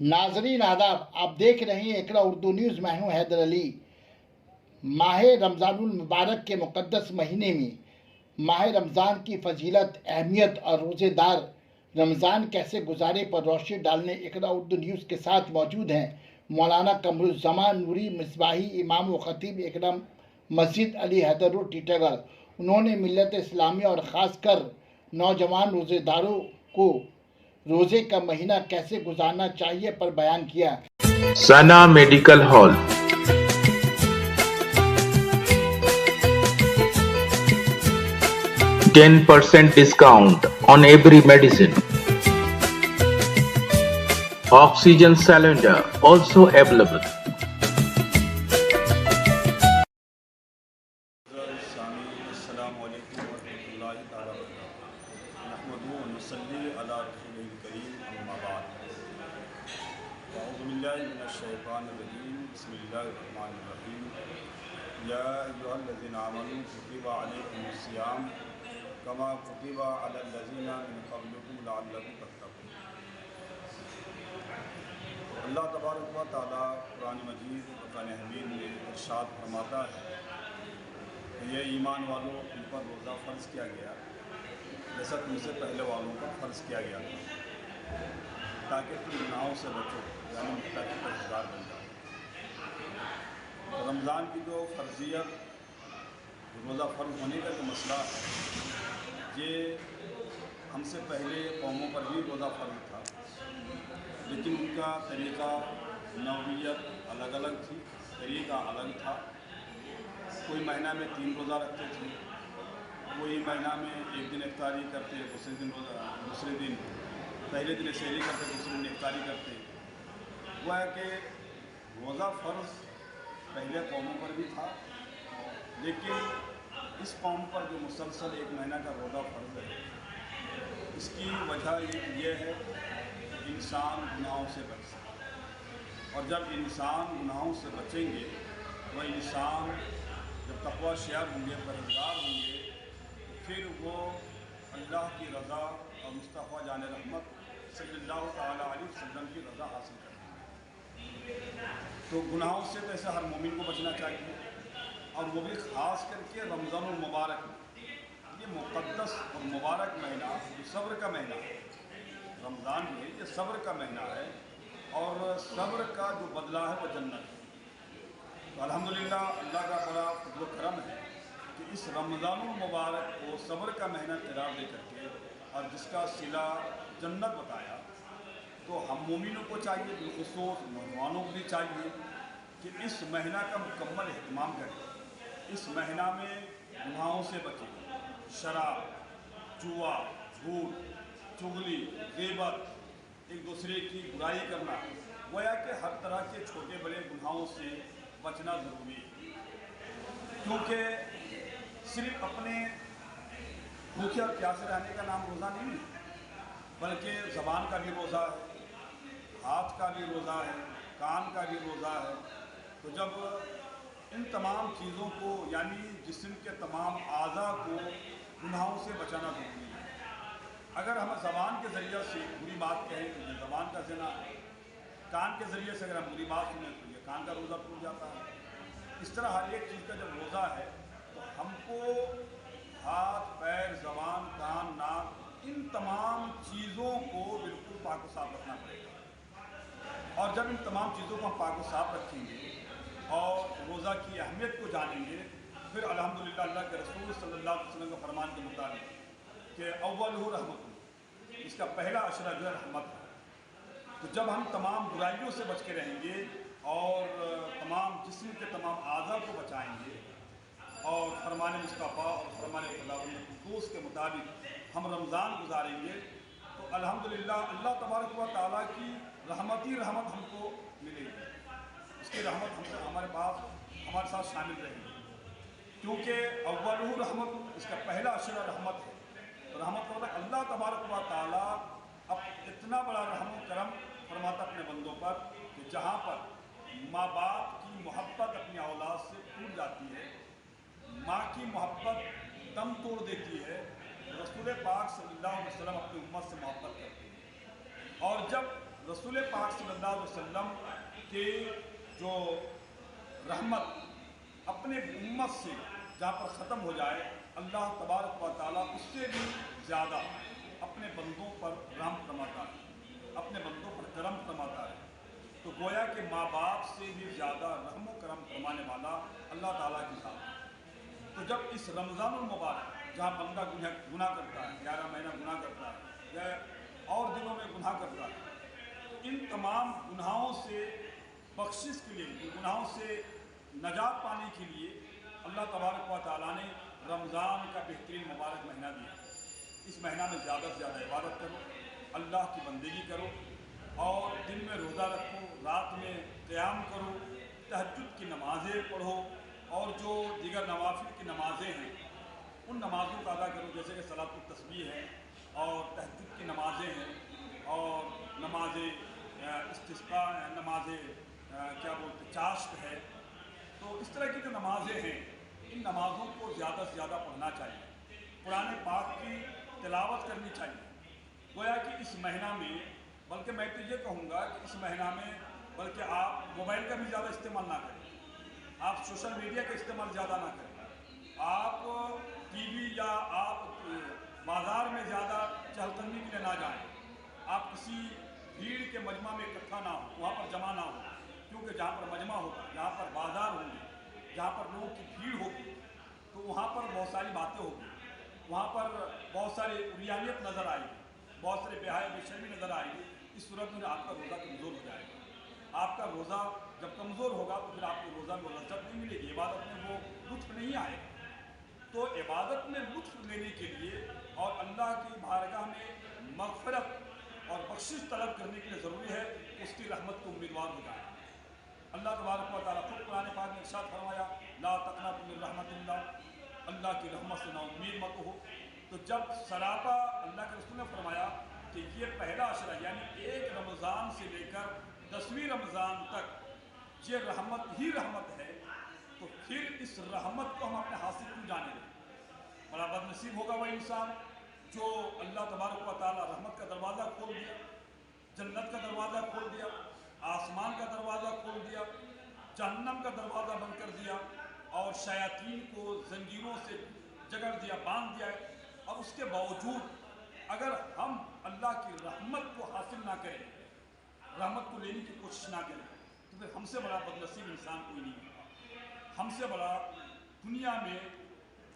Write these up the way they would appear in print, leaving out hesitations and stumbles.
नाजरीन आदाब, आप देख रहे हैं इकरा उर्दू न्यूज़। मैं हूं हैदर अली। माह रमज़ानुल मुबारक के मुक़द्दस महीने में माह रमज़ान की फजीलत, अहमियत और रोज़ेदार रमज़ान कैसे गुजारे पर रोशनी डालने इकरा उर्दू न्यूज़ के साथ मौजूद हैं मौलाना कमरुज़्ज़मान नूरी मिसबाही, इमाम व खतीब इकरा मस्जिद अली हैदर रोड टीटागढ़। उन्होंने मिल्लत इस्लामी और ख़ासकर नौजवान रोज़ेदारों को रोज़े का महीना कैसे गुजारना चाहिए पर बयान किया। सना medical hall, 10% discount on every medicine. Oxygen cylinder also available. या अय्युहल्लज़ीना आमनू कुतिबा अलैकुमुस्सियाम कमा कुतिबा अलल्लज़ीना मिन क़ब्लिकुम लअल्लकुम तत्तक़ून। अल्लाह तबारक व तआला कुरान मजीद फ़ुरक़ान हमीद में इरशाद फरमाता है कि ये ईमान वालों, तुम पर रोज़ा फ़र्ज़ किया गया जैसा तुमसे पहले वालों पर फ़र्ज़ किया गया था, ताकि तुम गुनाहों से बचो, यानी मुत्तक़ी परहेज़गार बन जाओ। रमज़ान की जो फ़र्ज़ियत, रोज़ा फ़र्ज़ होने का जो मसला है, ये हमसे पहले कौमों पर भी रोज़ा फ़र्ज़ था, लेकिन उनका तरीक़ा, नौइयत अलग अलग थी, तरीक़ा अलग था। कोई महीना में 3 रोज़ा रखते थे, कोई महीना में एक दिन इफ्तारी करते, दूसरे दिन पहले दिन सहरी करते, दूसरे दिन इफ्तारी करते। वो है कि रोज़ा फ़र्ज़ पहले कौमों पर भी था, लेकिन इस कौम पर जो मुसलसल एक महीना का रोज़ा फ़र्ज़ है, इसकी वजह ये है कि इंसान गुनाहों से बच सके। और जब इंसान गुनाहों से बचेंगे, वह इंसान जब तक़वा शियार होंगे, परहेज़गार होंगे, तो फिर वो अल्लाह की रज़ा और मुस्तफ़ा जान रहमत सल्लल्लाहु तआला अलैहि वसल्लम की रज़ा हासिल करेंगे। तो गुनाहों से तो ऐसे हर मोमिन को बचना चाहिए, और वो भी ख़ास करके रमज़ानुल मुबारक में। ये मुक़द्दस और मुबारक महीना, ये सब्र का महीना है। रमज़ान में ये सब्र का महीना है, और सब्र का जो बदला है वो जन्नत है। तो अल्हम्दुलिल्लाह अल्लाह का बड़ा फज़्ल व करम है कि इस रमज़ानुल मुबारक को सब्र का महीना करार दे करके और जिसका सिला जन्नत बताया, तो हम मोमिनों को चाहिए, बिलख़ुसूस नौजवानों को भी चाहिए कि इस महीना का मुकम्मल एहतमाम करें। इस महीना में गुनाहों से बचें, शराब, जुआ, झूठ, चुगली, ग़ीबत, एक दूसरे की बुराई करना, गोया कि हर तरह के छोटे बड़े गुनाहों से बचना ज़रूरी है। क्योंकि सिर्फ अपने भूखे और प्यासे रहने का नाम रोज़ा नहीं है, बल्कि ज़बान का भी रोज़ा है, हाथ का भी रोज़ा है, कान का भी रोज़ा है। तो जब इन तमाम चीज़ों को, यानी जिस्म के तमाम आज़ा को गुनाहों से बचाना ज़रूरी है। अगर हम ज़बान के ज़रिए से बुरी बात कहें तो ये ज़बान का ज़िना है, कान के ज़रिए से अगर हम बुरी बात सुनें तो ये कान का रोज़ा टूट जाता है। इस तरह हर एक चीज़ का जब रोज़ा है तो हमको हाथ, पैर, ज़बान, कान, नाक, इन तमाम चीज़ों को बिल्कुल पाक व साफ़ रखना पड़ेगा। और जब इन तमाम चीज़ों को हम पाक व साफ़ रखेंगे और रोज़ा की अहमियत को जानेंगे, फिर अल्हम्दुलिल्लाह अल्लाह के रसूल सल्लल्लाहु अलैहि वसल्लम के फरमान के मुताबिक कि अव्वलहु रहमत, इसका पहला अशरा जो है रहमत है। तो जब हम तमाम बुराइयों से बच के रहेंगे और तमाम जिस्म के तमाम आज़ा को बचाएंगे और फरमान मुस्तफ़ा और फरमान खुदूस के मुताबिक हम रमज़ान गुजारेंगे, तो अल्हम्दुलिल्लाह अल्लाह तबारक व तआला की रहमत ही रहमत हमको मिलेगी। उसकी रहमत हमसे हमारे पास हमारे साथ शामिल रहेगी, क्योंकि अव्वलहु रहमत, इसका पहला अशरा रहमत है। तो रहमत का मतलब अल्लाह तबारक व तआला अब इतना बड़ा रहम करम फरमाता अपने बंदों पर कि जहाँ पर माँ बाप की मोहब्बत अपनी औलाद से टूट जाती है, माँ की मोहब्बत दम तोड़ देती है, रसूल पाक सल्लल्लाहु अलैहि वसल्लम अपनी उम्मत से मोहब्बत करते हैं। और जब रसूल पाक सल्लल्लाहु अलैहि वसल्लम के जो रहमत अपने उम्मत से जहाँ पर ख़त्म हो जाए, अल्लाह तबारक व तआला उससे भी ज़्यादा अपने बंदों पर रहम फरमाता है, अपने बंदों पर करम फरमाता है। तो गोया कि माँ बाप से भी ज़्यादा रहम व करम फरमाने वाला अल्लाह ताला की ज़ात है। तो जब इस रमज़ानुल मुबारक जहाँ बंदा गुनाह करता है, 11 महीना गुनाह करता है या और दिनों में गुनाह करता है, तो इन तमाम गुनाहों से बख्शिश के लिए, इन गुनाहों से नजात पाने के लिए अल्लाह तबारक व तआला ने रमज़ान का बेहतरीन मुबारक महीना दिया। इस महीना में ज़्यादा से ज़्यादा इबादत करो, अल्लाह की बंदगी करो और दिन में रोज़ा रखो, रात में क़याम करो, तहज्जुद की नमाज़ें पढ़ो और जो दीगर नवाफिल की नमाज़ें हैं उन नमाज़ों का अदा करो, जैसे कि सलातुत तस्बीह है और तहज्जुद की नमाज़ें हैं और नमाज़ इस्तिस्क़ा, नमाज़ क्या बोलते चाश्त है। तो इस तरह की जो नमाज़ें हैं इन नमाज़ों को ज़्यादा से ज़्यादा पढ़ना चाहिए, कुरान पाक की तिलावत करनी चाहिए। गोया कि इस महीना में, बल्कि मैं तो ये कहूँगा कि इस महीना में बल्कि आप मोबाइल का भी ज़्यादा इस्तेमाल ना करें, आप सोशल मीडिया का इस्तेमाल ज़्यादा ना करें, आप टीवी या आप बाज़ार में ज़्यादा चहलकदमी के लिए ना जाएं, आप किसी भीड़ के मजमा में इकट्ठा ना हो, वहाँ पर जमा ना हो, क्योंकि जहाँ पर मजमा होगा, जहाँ पर बाज़ार होंगे, जहाँ पर लोगों की भीड़ होगी, तो वहाँ पर बहुत सारी बातें होगी, वहाँ पर बहुत सारी उरियानियत नज़र आएगी, बहुत सारे बेहाया बेशर्मी नज़र आएगी। इस सूरत में आपका रोज़ा कमज़ोर हो जाएगा। आपका रोज़ा जब कमज़ोर होगा तो फिर आपको रोज़ा में लज्जत नहीं मिलेगी, इबादत में वो लुत्फ़ नहीं आएगा। तो इबादत में लुत्फ़ लेने के लिए और अल्लाह की बारगाह में मग़फ़िरत और बख्शिश तलब करने के लिए ज़रूरी है कि उसकी रहमत को उम्मीदवार हो जाए। अल्लाह तबारक व तआला खुद कुरान पाक में इरशाद फरमाया, ला तक़नतु मिन रहमतिल्लाह, अल्लाह की रहमत से ना उम्मीद मत हो। तो जब सरापा अल्लाह के रसूल ने फरमाया कि ये पहला अशरा यानी 1 रमज़ान से लेकर 10वीं रमज़ान तक ये रहमत ही रहमत है, तो फिर इस रहमत को हम अपने हाथ से क्यों जाने दें? बड़ा बदनसीब होगा वह इंसान जो अल्लाह तबारक व तआला रहमत का दरवाज़ा खोल दिया, जन्नत का दरवाज़ा खोल दिया, आसमान का दरवाज़ा खोल दिया, जहन्नम का दरवाज़ा बंद कर दिया और शयातीन को जंजीरों से जकड़ दिया, बांध दिया। और उसके बावजूद अगर हम अल्लाह की रहमत को हासिल ना करें, रहमत को लेने की कोशिश ना करें, तो फिर हमसे बड़ा बदनसीब इंसान कोई नहीं होगा। हमसे बड़ा दुनिया में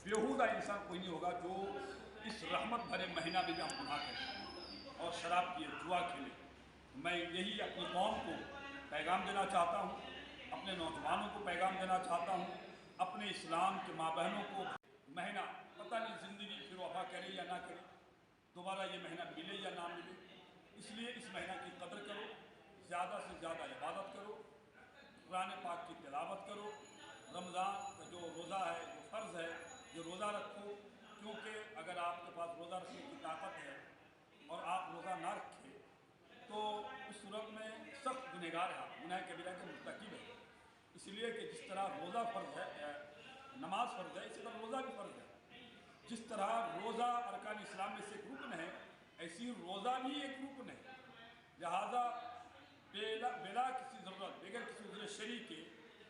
बेहुदा इंसान कोई नहीं होगा जो इस रहमत भरे महीना में भी हम गुनाह करें और शराब पिए, जुआ खेले। मैं यही अपनी कौम को पैगाम देना चाहता हूँ, अपने नौजवानों को पैगाम देना चाहता हूँ, अपने इस्लाम के माँ बहनों को। महीना पता नहीं ज़िंदगी फिर वफा करे या ना करे, दोबारा ये महीना मिले या ना मिले, इसलिए इस महीना की कदर करो, ज़्यादा से ज़्यादा इबादत करो, कुरान पाक की तिलावत करो, रमज़ान का जो रोज़ा है, जो फ़र्ज़ है, जो रोज़ा रखो, क्योंकि अगर आपके पास रोज़ा रखने की ताकत है और आप रोज़ा ना रखें तो उस सूरत में सख्त गुनहगार है, गुनाह कबीरा के मुर्तकिब है। इसलिए कि जिस तरह रोज़ा फ़र्ज़ है, नमाज फ़र्ज़ है, इसी तरह रोज़ा भी फ़र्ज़ है। जिस तरह रोज़ा अरकान इस्लाम में से एक रुकन है, ऐसी रोज़ा भी एक रुकन है। लिहाजा बिला किसी ज़रूरत, बगैर किसी उज़्र शरई के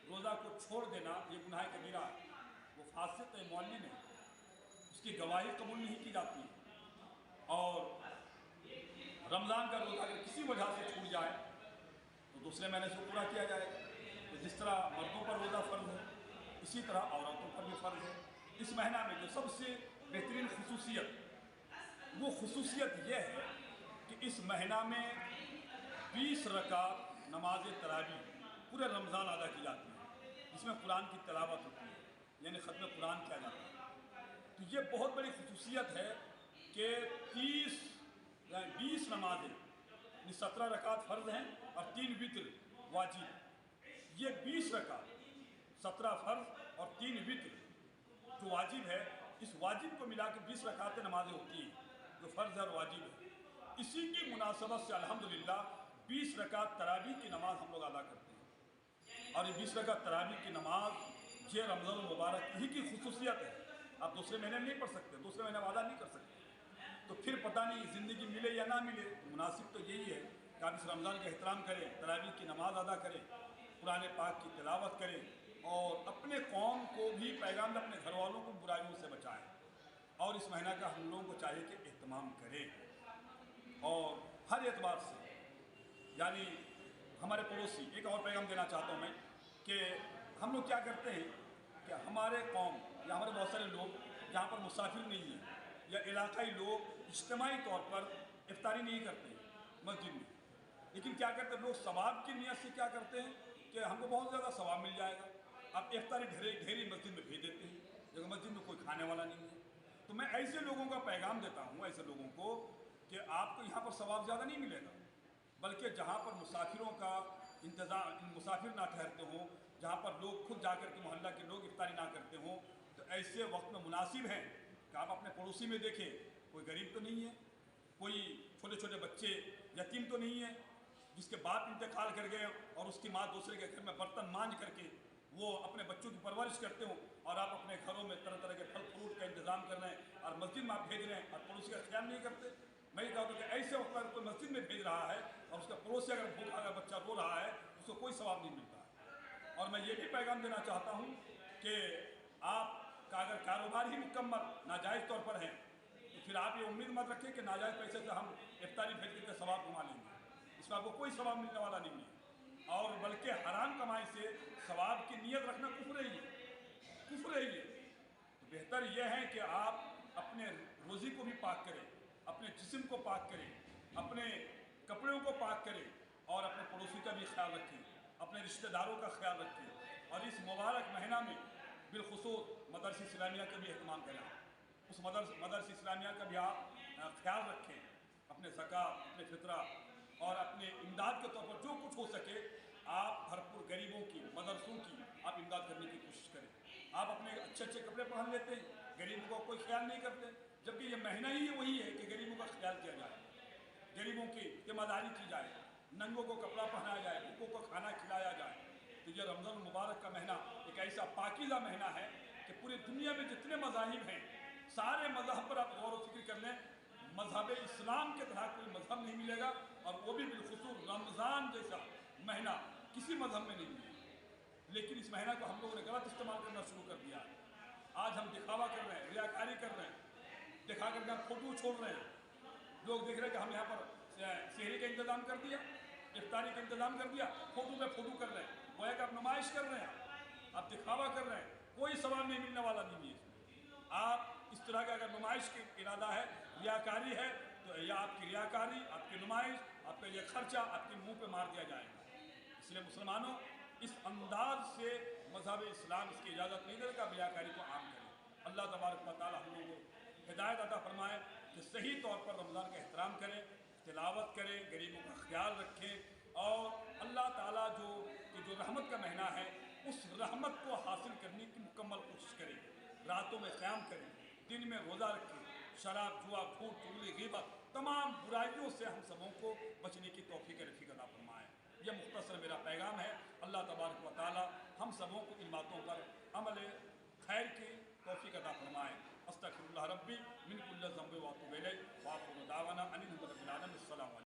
रोज़ा को छोड़ देना ये गुनाह कबीरा है, वो फासिक है, मुअल्लिन है, उसकी गवाही कबूल नहीं की जाती है। और रमज़ान का रोज़ा अगर किसी वजह से छूट जाए तो दूसरे महीने से पूरा किया जाएगा। तो जिस तरह मर्दों पर रोज़ा फ़र्ज़ है, इसी तरह औरतों पर भी फ़र्ज़ है। इस महीना में जो सबसे बेहतरीन खुसूसियत, वो खुसूसियत यह है कि इस महीना में 20 रकात नमाज तरावी पूरे रमज़ान अदा की जाती है, जिसमें कुरान की तिलावत होती है, यानी ख़त्म कुरान किया जाता है। तो ये बहुत बड़ी खुसूसियत है कि 20 नमाजें, 17 रकात फ़र्ज़ हैं और 3 वित्र वाजिब। ये 20 रकात, 17 फ़र्ज़ और 3 वित्र जो वाजिब है, इस वाजिब को मिला के 20 रकातें नमाजें होती हैं जो फ़र्ज़ और वाजिब है। इसी की मुनासबत से अल्हम्दुलिल्लाह 20 रकात तरावी की नमाज़ हम लोग अदा करते हैं। और ये 20 रकात तरावी की नमाज ये रमज़ान मुबारक ही की खुसूसियत है। आप दूसरे महीने नहीं पढ़ सकते, दूसरे महीने वादा नहीं कर सकते। तो फिर पता नहीं ज़िंदगी मिले या ना मिले, मुनासिब तो यही है کہ آپ اس رمضان کا احترام کریں، تراویح کی نماز ادا کریں، قرآن پاک کی تلاوت کریں اور اپنے قوم کو بھی پیغام اپنے گھر والوں کو برائیوں سے بچائیں، اور اس مہینہ کا ہم لوگوں کو چاہیے کہ اہتمام کریں اور ہر اعتبار سے، یعنی ہمارے پڑوسی، ایک اور پیغام دینا چاہتا ہوں میں کہ ہم لوگ کیا کرتے ہیں کہ ہمارے قوم یا ہمارے بہت سارے لوگ جہاں پر مسافر نہیں ہیں یا علاقائی لوگ اجتماعی طور پر افطاری نہیں کرتے ہیں مسجد میں، لیکن کیا کرتے ہیں لوگ ثواب کی نیت سے کیا کرتے ہیں کہ ہم کو بہت زیادہ ثواب مل جائے گا، اب افطاری ڈھیری مسجد میں بھیج دیتے ہیں لیکن مسجد میں کوئی کھانے والا نہیں ہے۔ تو میں ایسے لوگوں کا پیغام دیتا ہوں، ایسے لوگوں کو، کہ آپ کو یہاں پر ثواب زیادہ نہیں ملے گا، بلکہ جہاں پر مسافروں کا انتظام، مسافر نہ ٹھہرتے ہوں، جہاں پر لوگ خود جا کر کے محلہ کے لوگ افطاری نہ کرتے ہوں، تو ایسے وقت میں مناسب ہے کہ آپ اپنے پڑوسی میں دیکھیں کوئی غریب تو نہیں ہے، کوئی چھوٹے چھوٹے بچے یتیم تو نہیں ہے جس کے باپ انتقال کر گئے اور اس کی ماں دوسرے کے گھر میں برتن مانجھ کر کے وہ اپنے بچوں کی پرورش کرتے ہوں، اور آپ اپنے گھروں میں طرح طرح کے پھل فروٹ کا انتظام کر رہے ہیں اور مسجد میں آپ بھیج رہے ہیں اور پڑوسی کا خیال نہیں کرتے۔ میں یہ کہتا ہوں کہ ایسے وقت اگر کوئی مسجد میں بھیج رہا ہے اور اس کا پڑوسی اگر بھوکا اگر بچہ رو رہا ہے اس کو کوئی ثواب نہیں ملتا ہے۔ اور میں یہ بھی پیغام دینا چاہتا ہوں کہ آپ کا اگر کاروبار ہی مکمل ناجائز طور پر ہے تو پھر آپ یہ امید مت رکھیں کہ ناجائز پیسے سے ہم افطاری بھیج کر کے ثواب کما لیں گے، اس میں آپ کو کوئی ثواب ملنے والا نہیں ہے، اور بلکہ حرام کمائی سے ثواب کی نیت رکھنا کفر ہی ہے، کفر ہی ہے۔ تو بہتر یہ ہے کہ آپ اپنے روزی کو بھی پاک کریں، اپنے جسم کو پاک کریں، اپنے کپڑوں کو پاک کریں اور اپنے پڑوسی کا بھی خیال رکھیں، اپنے رشتہ داروں کا خیال رکھیں، اور اس مبارک مہینہ میں بالخصوص مدرسہ اسلامیہ کا بھی اہتمام کریں، اس مدرسہ اسلامیہ کا بھی آپ خیال رکھیں، اپنے زکوٰۃ، اپنے فطرہ اور اپنے امداد کے طور پر جو کچھ ہو سکے آپ بھرپور غریبوں کی، مدرسوں کی آپ امداد کرنے کی کوشش کریں۔ آپ اپنے اچھے اچھے کپڑے پہن لیتے ہیں، غریبوں کا کوئی خیال نہیں کرتے، جبکہ یہ مہینہ ہی وہی ہے کہ غریبوں کا خیال کیا جائے، غریبوں کی ذمہ داری کی جائے، ننگوں کو کپڑا پہنایا جائے، بھوکوں کو کھانا کھلایا جائے۔ تو یہ رمضان المبارک کا مہینہ ایک ایسا پاکیزہ مہینہ ہے کہ پوری دنیا میں جتنے مذاہب ہیں سارے مذہب پر آپ غور و فکر کر لیں، مذہب اسلام کے طرح کوئی مذہب نہیں ملے گا، اور وہ بھی بالخصوص رمضان جیسا مہینہ کسی مذہب میں نہیں ملے گا۔ لیکن اس مہینہ کو ہم لوگوں نے غلط استعمال کرنا شروع کر دیا ہے۔ آج ہم دکھاوا کر رہے ہیں، ریاکاری کر رہے ہیں، دکھا کر کے ہم فوٹو چھوڑ رہے ہیں، لوگ دیکھ رہے ہیں کہ ہم یہاں پر سحری کا انتظام کر دیا، افطاری کا انتظام کر دیا، فوٹو پہ فوٹو کر رہے ہیں، وہ ہے کہ آپ نمائش کر رہے ہیں، آپ دکھاوا کر رہے ہیں، کوئی ثواب نہیں ملنے والا نہیں ہے۔ آپ اس طرح کا اگر نمائش کی ارادہ ہے، ریاکاری ہے، تو یا آپ کی ریاکاری، آپ کی نمائش، آپ کا یہ خرچہ آپ کے منہ پہ مار دیا جائے گا۔ اس لیے مسلمانوں اس انداز سے مذہب اسلام اس کی اجازت نہیں دے گا، ریاکاری کو عام کریں۔ اللہ تبارک و تعالی ہم لوگوں کو ہدایت عطا فرمائے کہ صحیح طور پر رمضان کا احترام کریں، تلاوت کریں، غریبوں کا خیال رکھیں، اور اللہ تعالیٰ جو رحمت کا مہینہ ہے اس رحمت کو حاصل کرنے کی مکمل کوشش کریں۔ راتوں میں قیام کریں، دن میں روزہ رکھیں، شراب، جوا، جھوٹ، چغلی، غیبت، تمام برائیوں سے ہم سبوں کو بچنے کی توفیق رفیق عطا فرمائے۔ یہ مختصر میرا پیغام ہے۔ اللہ تبارک و تعالی ہم سبوں کو ان باتوں پر عمل خیر کی توفیق عطا فرمائے۔ استغفر اللہ ربی من کل ذنب و اتوب الیہ، وآخر دعوانا ان الحمد للہ رب العالمین۔ السلام علیکم۔